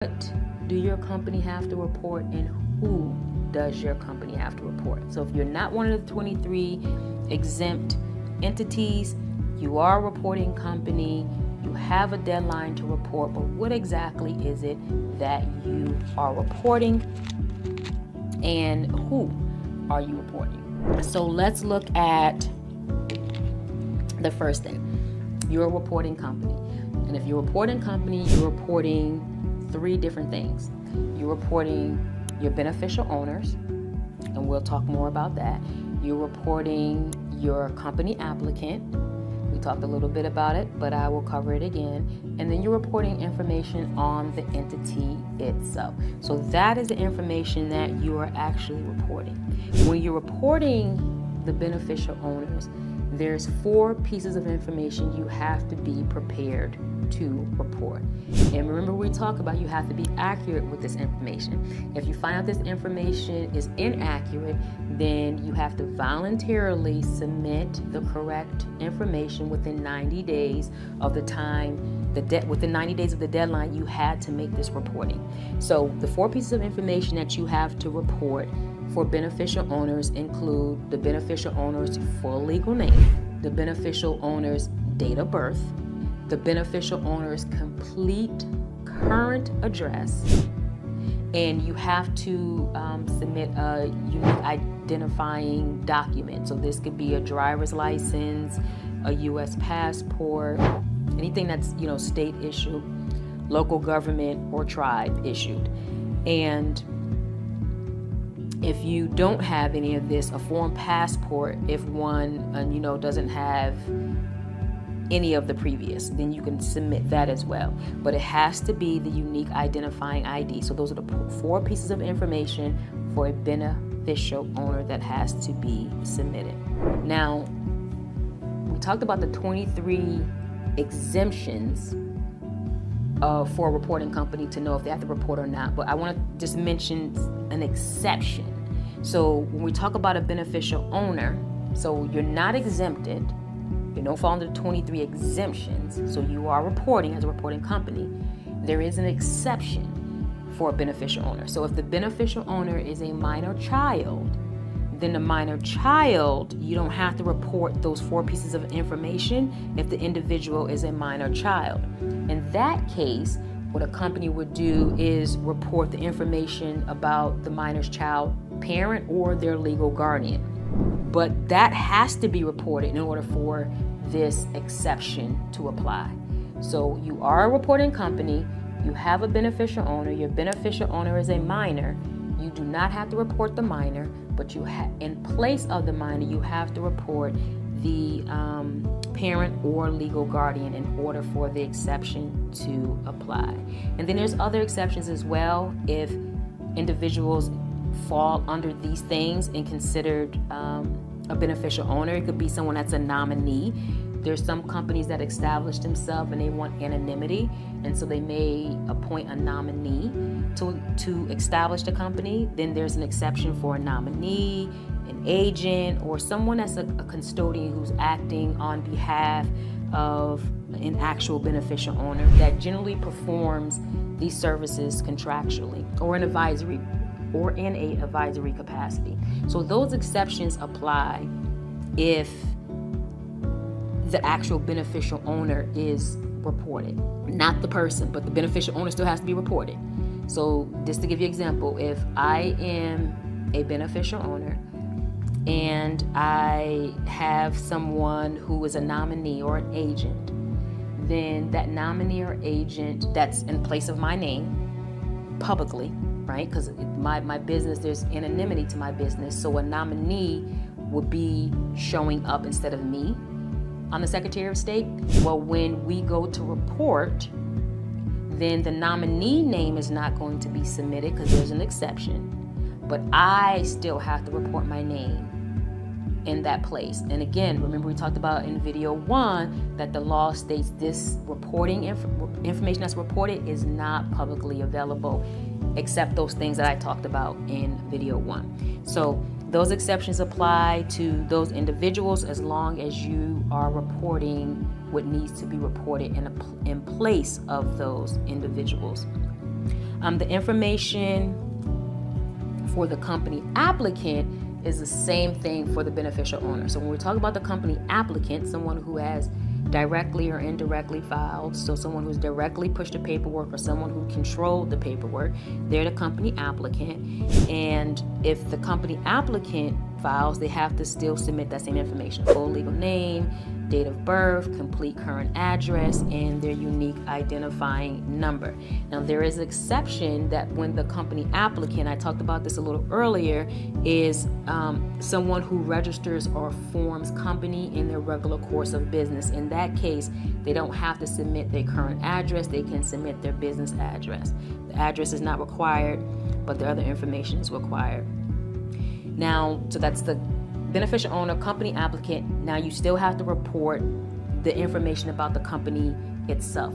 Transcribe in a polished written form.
What do your company have to report, and who does your company have to report? So if you're not one of the 23 exempt entities, you are a reporting company, you have a deadline to report, but what exactly is it that you are reporting, and who are you reporting? So let's look at the first thing. You're a reporting company. And if you're a reporting company, you're reporting three different things. You're reporting your beneficial owners, and we'll talk more about that. You're reporting your company applicant. We talked a little bit about it, but I will cover it again. And then you're reporting information on the entity itself. So that is the information that you are actually reporting. When you're reporting the beneficial owners, there's 4 pieces of information you have to be prepared to report. And remember, we talk about you have to be accurate with this information. If you find out this information is inaccurate, then you have to voluntarily submit the correct information within 90 days of the time, within 90 days of the deadline you had to make this reporting. So the 4 pieces of information that you have to report for beneficial owners include the beneficial owner's full legal name, the beneficial owner's date of birth, the beneficial owner's complete current address, and you have to submit a unique identifying document. So this could be a driver's license, a U.S. passport, anything that's state issued, local government or tribe issued. And if you don't have any of this, a foreign passport, if one doesn't have any of the previous, then you can submit that as well. But it has to be the unique identifying ID. So those are the 4 pieces of information for a beneficial owner that has to be submitted. Now, we talked about the 23 exemptions for a reporting company to know if they have to report or not, but I want to just mention an exception. So when we talk about a beneficial owner, so you're not exempted, you don't fall under the 23 exemptions, so you are reporting as a reporting company. There is an exception for a beneficial owner. So if the beneficial owner is a minor child, then the minor child, you don't have to report those 4 pieces of information if the individual is a minor child. In that case, what a company would do is report the information about the minor's child parent or their legal guardian. But that has to be reported in order for this exception to apply. So you are a reporting company, you have a beneficial owner, your beneficial owner is a minor, you do not have to report the minor, but in place of the minor, you have to report the parent or legal guardian in order for the exception to apply. And then there's other exceptions as well if individuals fall under these things and considered a beneficial owner. It could be someone that's a nominee. There's some companies that establish themselves and they want anonymity, and so they may appoint a nominee to establish the company. Then there's an exception for a nominee, an agent, or someone that's a custodian who's acting on behalf of an actual beneficial owner that generally performs these services contractually or in a advisory capacity. So those exceptions apply if the actual beneficial owner is reported, not the person, but the beneficial owner still has to be reported. So just to give you an example, if I am a beneficial owner and I have someone who is a nominee or an agent, then that nominee or agent that's in place of my name publicly, right? Because my business, there's anonymity to my business. So a nominee would be showing up instead of me on the Secretary of State. Well, when we go to report, then the nominee name is not going to be submitted because there's an exception. But I still have to report my name in that place. And again, remember we talked about in video 1 that the law states this reporting information that's reported is not publicly available, except those things that I talked about in video 1. So those exceptions apply to those individuals as long as you are reporting what needs to be reported in place of those individuals. The information for the company applicant is the same thing for the beneficial owner. So when we talk about the company applicant, someone who has directly or indirectly filed, so someone who's directly pushed the paperwork or someone who controlled the paperwork, they're the company applicant. And if the company applicant files, they have to still submit that same information: full legal name, date of birth, complete current address, and their unique identifying number. Now, there is an exception that when the company applicant, I talked about this a little earlier, is someone who registers or forms company in their regular course of business. In that case, they don't have to submit their current address. They can submit their business address. The address is not required, but the other information is required. Now, so that's the beneficial owner, company applicant. Now you still have to report the information about the company itself.